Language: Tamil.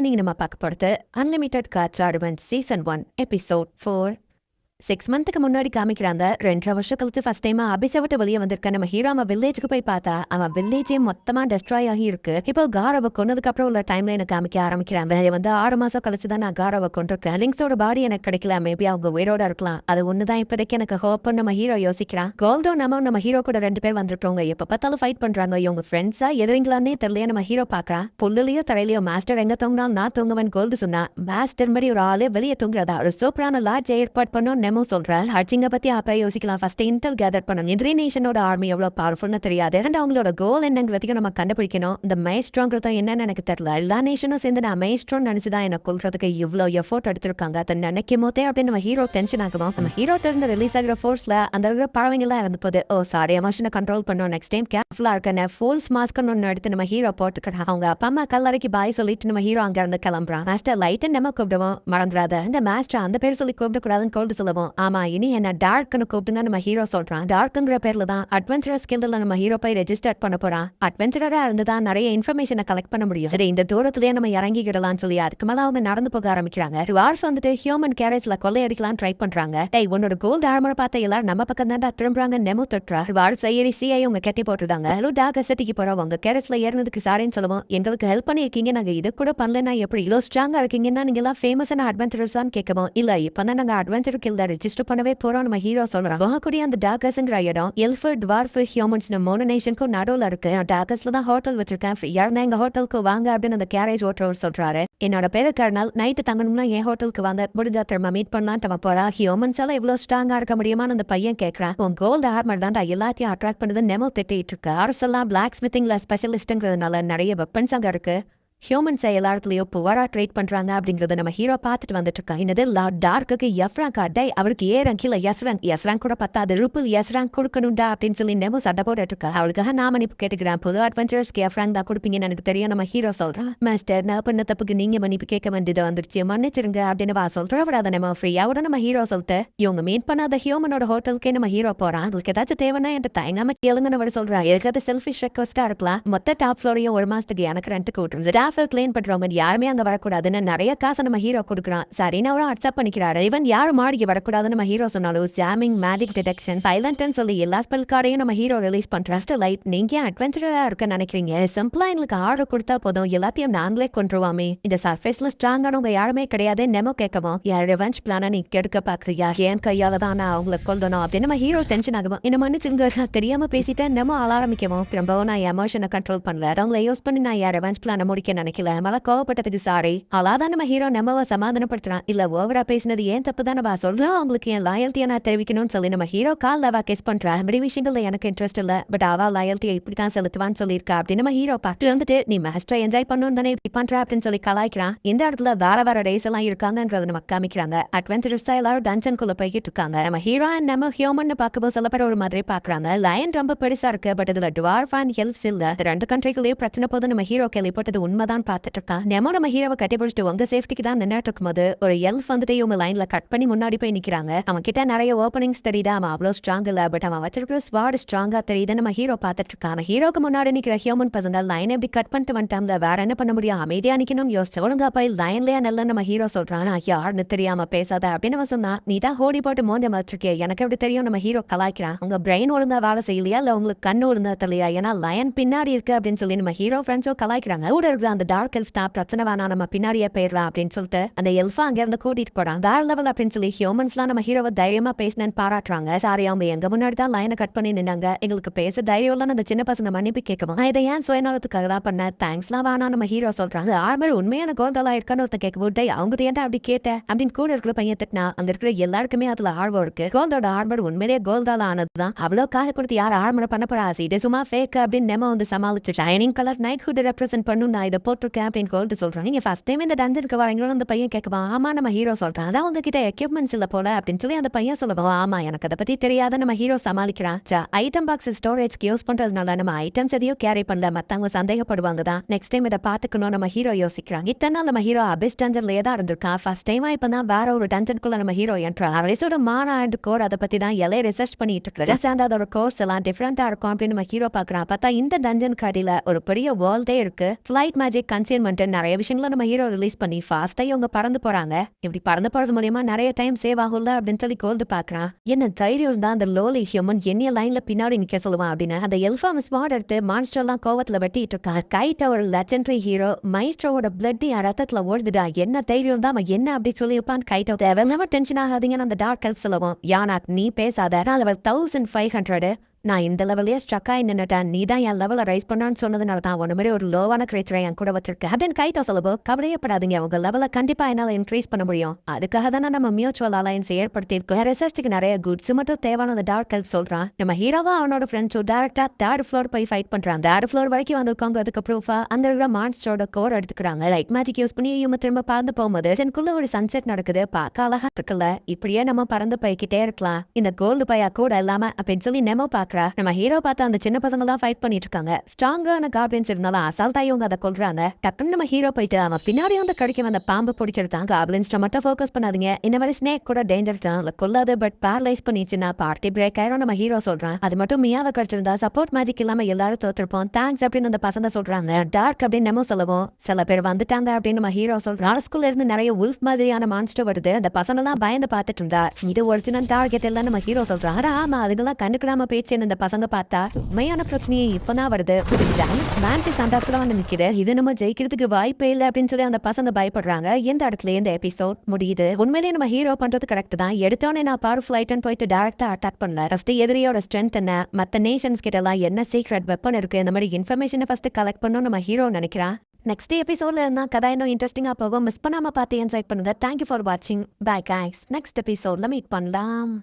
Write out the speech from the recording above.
இன்னைக்கு நம்ம பார்க்க போறது அன்லிமிட்டெட் காட்ச் ஆர்மெண்ட் சீசன் 1 எபிசோட் 4. 6 மந்த்துக்கு முன்னாடி காமிக்கிறாங்க. 2.5 வருஷம் கழிச்சு ஃபர்ஸ்ட் டைமா அபிஸை விட்டு வெளியே வந்திருக்க நம்ம ஹீரோ அவன் வில்லேஜுக்கு போய் பார்த்தா அவன் வில்லேஜே மொத்தமா டெஸ்ட்ராய் ஆகி இருக்கு. இப்போ காரவை கொன்னதுக்கு அப்புறம் உள்ள டைம்ல எனக்கு காமிக்க ஆரம்பிக்கிறாங்க. வந்து 6 மாசம் கழிச்சு தான் நான் காரவை கொண்டிருக்கேன். லிங்க்ஸோட பாடி எனக்கு கிடைக்கல, மேபி அவங்க உயிரோட இருக்கலாம். அது ஒண்ணுதான் இப்போதைக்கு எனக்கு ஹோப் நம்ம ஹீரோ யோசிக்கிறான். கோல்டோ நம்ம ஹீரோ கூட 2 பேர் வந்துருக்கவங்க எப்ப பார்த்தாலும் ஃபைட் பண்றாங்க. இவங்க ஃப்ரெண்ட்ஸா எதிரிங்களானே தெரியல. நம்ம ஹீரோ பாக்குறான். புல்லுலயோ தரையிலயோ மாஸ்டர் எங்க தூங்கினாலும் நான் தூங்குவன் கோல்டு சொன்னா. மாஸ்டர் மாதிரி ஒரு ஆளே வெளியே தூங்குறதா ஒரு சூப்பரான லாட்ஜ் ஏற்பாடு பண்ணோம் நெமோ சொல்றாள். ஹட்சிங்க பத்தி அப்ப யோசிக்கலாம். ஃபர்ஸ்ட் இன்டெல் கேதர் பண்ணணும். எதிரி நேஷனோட ஆர்மி எவ்வளவு பவர்ஃபுல்னு தெரியாது. அண்ட் அவங்களோட கோல் என்னங்கிறதையும் நம்ம கண்டுபிடிக்கணும். இந்த மைஸ்ட்ராங்கிறதும் என்னன்னு எனக்கு தெரியல. எல்லா நேஷனும் சேர்ந்து நான் மைஸ்ட்ரோன் நினைச்சுதான் எனக்கு கொள்றதுக்கு இவ்வளவு எஃபோர்ட் எடுத்திருக்காங்க. அதை நினைக்கும் போதே அப்படின்னு நம்ம ஹீரோ டென்ஷன் ஆகுவோம். நம்ம ஹீரோட்ட இருந்து ரிலீஸ் ஆகிற ஃபோர்ஸ்ல அந்த இருக்கிற பறவைங்க எல்லாம் இறந்து போகுது. ஓ சாரி, எமோஷனை கண்ட்ரோல் பண்ணோம். நெக்ஸ்ட் டைம் கேர்ஃபுல்லா இருக்கேன். ஃபுல்ஸ் மாஸ்க் ஒன்று எடுத்து நம்ம ஹீரோ போட்டுக்கிறான். அவங்க அப்பா அம்மா கல்லறைக்கு பாய் சொல்லிட்டு நம்ம ஹீரோ அங்க இருந்து கிளம்புறான். மாஸ்டர் லைட் நம்ம கூப்பிடுவோம், மறந்துடாத. இந்த மாஸ்டர் அந்த பேர் சொல்லி கூப்பிடக்கூடாதுன்னு கோல்டு சொல்லுவோம். ஆமா, இனி என்ன டார்க்னு கூப்பிட்டுங்க நம்ம ஹீரோ சொல்றான். டார்க்குங்கிற பேர்ல தான் அட்வென்ச்சரஸ் ஸ்கில்ல நம்ம ஹீரோ போய் ரெஜிஸ்டர் பண்ண போறான். அட்வென்ச்சரா இருந்துதான் நிறைய இன்ஃபர்மேஷனை கலெக்ட் பண்ண முடியும். சரி, இந்த தூரத்திலேயே நம்ம இறங்கிக்கிடலாம்னு சொல்லி அதுக்கு மேல அவங்க நடந்து போக ஆரம்பிக்கிறாங்க. வார்ஸ் வந்துட்டு ஹியூமன் கேரேஜ்ல கொள்ளையடிக்கலாம் ட்ரை பண்றாங்க. டேய், உன்னோட கோல்டு ஆர்மர் பார்த்த எல்லாரும் நம்ம பக்கம் தான் திரும்புறாங்க. நெமோ தொற்றா வார்ஸ் ஐயரி சிஐ உங்க கட்டி போட்டுருந்தாங்க. ஹலோ டாக் செட்டிக்கு போறோம். உங்க கேரேஜ்ல ஏறினதுக்கு சாரின்னு சொல்லுவோம். எங்களுக்கு ஹெல்ப் பண்ணிருக்கீங்க, நாங்க இது கூட பண்ணலன்னா எப்படி இவ்வளோ ஸ்ட்ராங்கா இருக்கீங்கன்னா நீங்க எல்லாம் ஃபேமஸான அட்வென்ச்சரஸ் தான் கேட்கவும். இல்ல இப்பதான் நாங்க அட்வென்ச்சர் கில்ல ரெஜிஸ்டர் பண்ணவே போறோம் நம்ம ஹீரோ சொல்றான். போகக்கூடிய அந்த டாகஸ்ங்கிற இடம் எல்ஃபு டுவார்ஃப் ஹியூமன்ஸ் மூணு நேஷனுக்கும் நடுவில் இருக்கு. டாகஸ்ல தான் ஹோட்டல் வச்சிருக்கேன். ஃப்ரீயா இருந்தா எங்க ஹோட்டலுக்கு வாங்க அப்படின்னு அந்த கேரேஜ் ஓட்டுறவர் சொல்றாரு. என்னோட பேரு கர்னல். நைட்டு தங்கணும்னா என் ஹோட்டலுக்கு வாங்க, முடிஞ்சா திரும்ப மீட் பண்ணலாம். நம்ம போறா. ஹியூமன்ஸ் எல்லாம் இவ்வளவு ஸ்ட்ராங்கா இருக்க முடியுமான்னு அந்த பையன் கேட்கறான். உன் கோல்டு ஆர்மர் தான் எல்லாத்தையும் அட்ராக்ட் பண்ணுது நெமோ திட்டிட்டு இருக்கு. அரசெல்லாம் பிளாக் ஸ்மித்திங்ல ஸ்பெஷலிஸ்ட்ங்கிறதுனால நிறைய வெப்பன்ஸ் அங்க இருக்கு. ஹியூமன்ஸை எல்லாத்துலயும் புவரா ட்ரேட் பண்றாங்க அப்படிங்கறத நம்ம ஹீரோ பார்த்துட்டு வந்துட்டு இருக்கான். என்னது டார்க்கு எஃப்ராங்க் டை அவருக்கு ஏறங்கில எஸ்ராங்க் கூட பத்தாது ரூபிள் எஸ்ராங்க் கொடுக்கணும்டா அப்படின்னு சொல்லி நெமோ சட்டை போட்டுட்டு இருக்கா. அவளுக்காக நான் மன்னிப்பு கேட்டுக்கிறேன். புது அட்வென்ச்சர்ஸ்க்கு எஃப்ராங்க் தான் கொடுப்பீங்கன்னு எனக்கு தெரியும் நம்ம ஹீரோ சொல்றான். மாஸ்டர், நான் பண்ண தப்புக்கு நீங்க மன்னிப்பு கேட்க வேண்டியது வந்துருச்சு, மன்னிச்சிருங்க அப்படின்னு வா சொல்ற. விடாத நம்ம ஃப்ரீயாவோட நம்ம ஹீரோ சொல்லிட்டு இவங்க மீட் பண்ணாத ஹியூமனோட ஹோட்டலுக்கே நம்ம ஹீரோ போறான். அதுக்கு ஏதாச்சும் தேவைன்னா என்கிட்ட தயங்காம கேளுங்கன்னு அவர் சொல்றான். எதுக்காவது செல்ஃபிஷ் ரெக்வஸ்டா இருக்கலாம். மொத்த டாப் ஃப்ளோரையும் 1 மாசத்துக்கு எனக்கு ரெண்ட்டுக்கு விட்டுருங்க. கிளீன் பண்றவங்க யாருமே அங்க வரக்கூடாதுன்னு நிறைய காசை நம்ம ஹீரோ கொடுக்குறான். சரின்னு அவரும் அக்செப்ட் பண்ணிக்கிறாரு. இவன் யாரும் மாடிக்கு வரக்கூடாதுன்னு நம்ம ஹீரோ சொன்னாலும் ஜாமிங், மேஜிக் டிடெக்ஷன், சைலண்ட்னு சொல்லி எல்லா ஸ்பெல் கார்டையும் நம்ம ஹீரோ ரிலீஸ் பண்றான். லைட், நீங்க அட்வென்ச்சரா இருக்க நினைக்கிறீங்க, சிம்பிளா எங்களுக்கு ஆர்டர் கொடுத்தா போதும், எல்லாத்தையும் நாங்களே கொண்டுருவாமே. இந்த சர்ஃபேஸ்ல ஸ்ட்ராங்கானவங்க யாருமே கிடையாது. நெமோ கேட்கவும், யார் ரிவெஞ்ச் பிளான நீ கெடுக்க பாக்குறியா, ஏன் கையால தான் நான் அவங்களை கொல்லணும் அப்படின்னு நம்ம ஹீரோ டென்ஷன் ஆகும். இந்த மன்னிச்சுங்க, தெரியாம பேசிட்டேன். நெமோ ஆரம்பிக்கவும், திரும்பவும் நான் எமோஷனை கண்ட்ரோல் பண்ணல, அவங்களை யூஸ் பண்ணி நான் என் ரிவெஞ்ச் பிளான முடிக்க நினைக்கல, கோவப்பட்டதுக்கு சாரி. அலாதான் நம்ம ஹீரோ நெமோவை சமாதானப்படுத்துறான். இல்ல ஓவரா பேசினது ஏன் தப்பு தானே வா சொல்றோம். அவங்களுக்கு என் லாயல்ட்டியை நான் தெரிவிக்கணும்னு சொல்லி நம்ம ஹீரோ கால் லவா கெஸ் பண்றா. அப்படி விஷயங்கள்ல எனக்கு இன்ட்ரெஸ்ட் இல்ல, பட் அவா லாயல்ட்டியை இப்படித்தான் செலுத்துவான்னு சொல்லியிருக்கா அப்படின்னு நம்ம ஹீரோ பார்த்து வந்துட்டு நீ மாஸ்டரை என்ஜாய் பண்ணணும் தானே இப்படி பண்ற அப்படின்னு சொல்லி கலாய்க்கிறான். இந்த இடத்துல வேற ரேஸ் எல்லாம் இருக்காங்கன்றத நம்ம காமிக்கிறாங்க. அட்வென்ச்சரஸா எல்லாரும் டஞ்சனுக்குள்ள போய்கிட்டு இருக்காங்க. நம்ம ஹீரோ அண்ட் நம்ம ஹியூமன் பார்க்கும்போது சில பேர் ஒரு மாதிரி பாக்குறாங்க. லயன் ரொம்ப பெருசா இருக்கு, பட் இதுல டுவார்ஃப் அண்ட் எல்ஃப்ஸ் இல்ல. 2 கண்ட்ரிக்குள்ளேயும் பிரச்சனை போது நம்ம ஹீரோ கேள்விப்பட்டது உண்மைதான் பார்த்துட்டு இருக்கான். நெமோ நம்ம ஹீரோவை கட்டி பிடிச்சிட்டு உங்க சேஃப்டிக்கு தான் நின்னுட்டு இருக்கும்போது ஒரு எல்ஃப் வந்துட்டு இவங்க லைன்ல கட் பண்ணி முன்னாடி போய் நிக்கிறாங்க. அவன் கிட்ட நிறைய ஓப்பனிங்ஸ் தெரியுதா. அவன் அவ்வளவு ஸ்ட்ராங் இல்ல, பட் அவன் வச்சிருக்கிற ஸ்வாட் ஸ்ட்ராங்கா தெரியுது. நம்ம ஹீரோ பார்த்துட்டு இருக்கான். ஹீரோக்கு முன்னாடி நிக்கிற ஹியூமன் பசங்க லைன் எப்படி கட் பண்ணிட்டு வந்துட்டாங்க, வேற என்ன பண்ண முடியும், அமைதியா நிக்கணும்னு யோசிச்சு ஒழுங்கா போய் லைன்லயா நல்ல நம்ம ஹீரோ சொல்றான். யாருன்னு தெரியாம பேசாத அப்படின்னு அவன் சொன்னா. நீ தான் ஹோடி போட்டு மோந்த மாத்திருக்கே, எனக்கு எப்படி தெரியும் நம்ம ஹீரோ கலாய்க்கிறான். உங்க பிரெயின் ஒழுங்கா வேலை செய்யலையா இல்ல உங்களுக்கு கண்ணு ஒழுங்கா தெரியலையா, ஏன்னா லயன் பின்னாடி இருக்கு அப்படின்னு சொல்லி நம்ம ஹீரோ ஃப்ரெண்ட்ஸோ கலாய்க்கிறாங்க. கூட இருக்கிற அந்த டார்க் எல்ஃப் தான் பிரச்சனை வேணா, நம்ம பின்னாடியே போயிடலாம் அப்படின்னு சொல்லிட்டு அந்த எல்ஃபா அங்க இருந்து கூட்டிட்டு போறான். வேற லெவல் அப்படின்னு சொல்லி ஹியூமன்ஸ்லாம் நம்ம ஹீரோவை தைரியமா பேசினேன்னு பாராட்டுறாங்க. சாரி, அவங்க எங்க முன்னாடி தான் லைனை கட் பண்ணி நின்னாங்க, எங்களுக்கு பேச தைரியம் இல்லைன்னு அந்த சின்ன பசங்க மன்னிப்பு கேட்கவும், இதை ஏன் சுயநலத்துக்காக தான் பண்ண, தேங்க்ஸ்லாம் வேணா நம்ம ஹீரோ சொல்றாங்க. ஆர்மர் உண்மையான கோல்டாலா இருக்கான்னு ஒருத்த கேட்கவும், டை அவங்க ஏன்டா அப்படி கேட்ட அப்படின்னு கூட இருக்கிற பையன் திட்டினா. அங்க இருக்கிற எல்லாருக்குமே அதுல ஆர்வம் இருக்கு. கோல்டோட ஆர்மர் உண்மையிலேயே கோல்டால ஆனதுதான், அவ்வளோ காசு கொடுத்து யார் ஆர்மர் பண்ண போறா, இது சும்மா ஃபேக் அப்படின்னு நெமோ வந்து சமாளிச்சு shining colour night hood represent பண்ணும், நான் இதை போட்டிருக்கேன் அப்படின்னு கோல்டு சொல்றாங்க. நீங்க ஃபர்ஸ்ட் டைம் இந்த டஞ்சனுக்கு வரீங்களோ அந்த பையன் கேட்கவா. ஆமா, நம்ம ஹீரோ சொல்றான். அதான் உங்ககிட்ட எக்யூப்மெண்ட்ஸ் இல்ல போல அப்படின்னு சொல்லி அந்த பையன் சொல்லுவோம். ஆமா, எனக்கு அதை பத்தி தெரியாத நம்ம ஹீரோ சமாளிக்கிறான். ஐட்டம் பாக்ஸ் ஸ்டோரேஜ்க்கு யூஸ் பண்றதுனால நம்ம ஐட்டம்ஸ் எதையும் கேரி பண்ணல, மத்தவங்க சந்தேகப்படுவாங்க தான். நெக்ஸ்ட் டைம் இதை பாத்துக்கணும் நம்ம ஹீரோ யோசிக்கிறாங்க. இத்தனை நாள் நம்ம ஹீரோ அபிஸ் டஞ்சன்லயே தான் இருந்திருக்கான். ஃபர்ஸ்ட் டைமா இப்பதான் வேற ஒரு டஞ்சனுக்குள்ள நம்ம ஹீரோ என்ட்ரா. அவரேசோட மானா அண்ட் கோர் அதை பத்தி தான் எல்லாம் ரிசர்ச் பண்ணிட்டு இருக்கு. அதோட கோர்ஸ் எல்லாம் டிஃபரெண்டா இருக்கும் அப்படின்னு நம்ம ஹீரோ பாக்குறான். பார்த்தா இந்த டஞ்சன் கடையில ஒரு பெரிய வேர்ல்டே இருக்கு. ஃபிளைட் மேஜிக் கன்சீல்மெண்ட் நிறைய விஷயங்களை நம்ம ஹீரோ ரிலீஸ் பண்ணி ஃபாஸ்டா இவங்க பறந்து போறாங்க. இப்படி பறந்து போறது மூலியமா நிறைய டைம் சேவ் ஆகும்ல அப்படின்னு சொல்லி கோல்டு பாக்குறான். என்ன தைரியம் தான் அந்த லோலி ஹியூமன் என்னைய லைன்ல பின்னாடி நிக்க சொல்லுவான் அப்படின்னு அந்த எல்ஃபா ஸ்மார்ட் எடுத்து மான்ஸ்டர் எல்லாம் கோவத்துல வெட்டிட்டு இருக்கா. கைட்ட ஒரு லெஜெண்டரி ஹீரோ மைஸ்ட்ரோவோட பிளட் ரத்தத்துல ஓடுதுடா. என்ன தைரியம் தான் அவன் என்ன அப்படி சொல்லியிருப்பான். கைட்ட தேவையில்லாம டென்ஷன் ஆகாதீங்கன்னு அந்த டார்க் ஹெல்ப் சொல்லுவோம். யானாக் நீ பேசாத. நான் லெவல் 1500 நான் இந்த லெவலையே ஸ்ட்ரக் ஆகி நின்னுட்டேன். நீ தான் என் லெவலை ரைஸ் பண்ணான்னு சொன்னதுனால தான் ஒன்று மாதிரி ஒரு லோவான கிரேச்சரை என் கூட வச்சிருக்கேன் அப்படின்னு கைட்டோ சொல்லப்போ கவலையப்படாதீங்க. உங்க லெவலை கண்டிப்பா என்னால இன்க்ரீஸ் பண்ண முடியும். அதுக்காக தானே நம்ம மியூச்சுவல் அலையன்ஸ் ஏற்படுத்தியிருக்கோம். ரிசர்ச்சுக்கு நிறைய குட்ஸ் மட்டும் தேவையான அந்த டார்க் ஹெல்ப் சொல்றான். நம்ம ஹீரோவா அவனோட ஃப்ரெண்ட்ஸும் டேரக்டா 3rd ஃப்ளோர் போய் ஃபைட் பண்றாங்க. 3rd ஃப்ளோர் வரைக்கும் வந்திருக்காங்க. அதுக்கு ப்ரூஃபா அந்த இருக்கிற மான்ஸ்டரோட கோர் எடுத்துக்கிறாங்க. லைட் மேஜிக் யூஸ் பண்ணி இவங்க திரும்ப பறந்து போகும்போது எனக்குள்ள ஒரு சன்செட் நடக்குது. பார்க்க அழகா இருக்குல்ல. இப்படியே நம்ம பறந்து போய்கிட்டே இருக்கலாம். இந்த கோல்டு பையா கூட இல்லாம அப்படின்னு சொல்லி நெமோ பாக்குறா. நம்ம ஹீரோ பார்த்தா அந்த சின்ன பசங்க தான் ஃபைட் பண்ணிட்டு இருக்காங்க. ஸ்ட்ராங்கான காப்ளின்ஸ் இருந்தாலும் அசால்ட்டா இவங்க அதை கொல்றாங்க. டக்குன்னு நம்ம ஹீரோ போயிட்டு அவன் பின்னாடி வந்து கடிக்க வந்த பாம்பு பிடிச்சிருந்தான். காப்ளின்ஸ்ட மட்டும் ஃபோக்கஸ் பண்ணாதீங்க. இந்த மாதிரி ஸ்னேக் கூட டேஞ்சர் தான். கொல்லாது பட் பேரலைஸ் பண்ணிச்சுன்னா பார்ட்டி பிரேக் ஆயிரும் நம்ம ஹீரோ சொல்றான். அது மட்டும் மியாவை கடிச்சிருந்தா சப்போர்ட் மேஜிக் இல்லாம எல்லாரும் தோத்துருப்போம். தேங்க்ஸ் அப்படின்னு அந்த பசங்க சொல்றாங்க. டார்க் அப்படின்னு நம்ம சொல்லவும் சில பேர் வந்துட்டாங்க அப்படின்னு நம்ம ஹீரோ சொல்றான். ஸ்கூல்ல இருந்து நிறைய உல்ஃப் மாதிரியான மான்ஸ்டர் வருது. அந்த பசங்க எல்லாம் பயந்து பார்த்துட்டு இருந்தா. இது ஒரிஜினல் டார்கெட் எல்லாம் நம்ம ஹீரோ சொல்றான். ஆமா அதுக்கெல்லாம் கண்டுக்கிடாம பேச்சு இந்த பசங்க பார்த்தா உண்மையான பிரச்சனையே இப்பதான் வருது. வந்து நிக்குது. இது நம்ம ஜெயிக்கிறதுக்கு வாய்ப்பே இல்லை அப்படின்னு சொல்லி அந்த பசங்க பயப்படுறாங்க. எந்த இடத்துல இந்த எபிசோட் முடியுது. உண்மையிலேயே நம்ம ஹீரோ பண்றது கரெக்ட் தான். எடுத்தோன்னே நான் பவர்ஃபுல் ஐட்டன் போயிட்டு டைரக்டா அட்டாக் பண்ணல. ஃபர்ஸ்ட் எதிரியோட ஸ்ட்ரென்த் என்ன, மத்த நேஷன்ஸ் கிட்ட எல்லாம் என்ன சீக்ரெட் வெப்பன் இருக்கு, இந்த மாதிரி இன்ஃபர்மேஷனை ஃபர்ஸ்ட் கலெக்ட் பண்ணணும் நம்ம ஹீரோ நினைக்கிறான். நெக்ஸ்ட் எபிசோட்ல இருந்தா கதை இன்னும் இன்ட்ரெஸ்டிங்கா போகும். மிஸ் பண்ணாம பார்த்து என்ஜாய் பண்ணுங்க. தேங்க்யூ ஃபார் வாட்சிங். Bye guys. நெக்ஸ்ட் எபிசோட்ல மீட் பண்ணலாம்.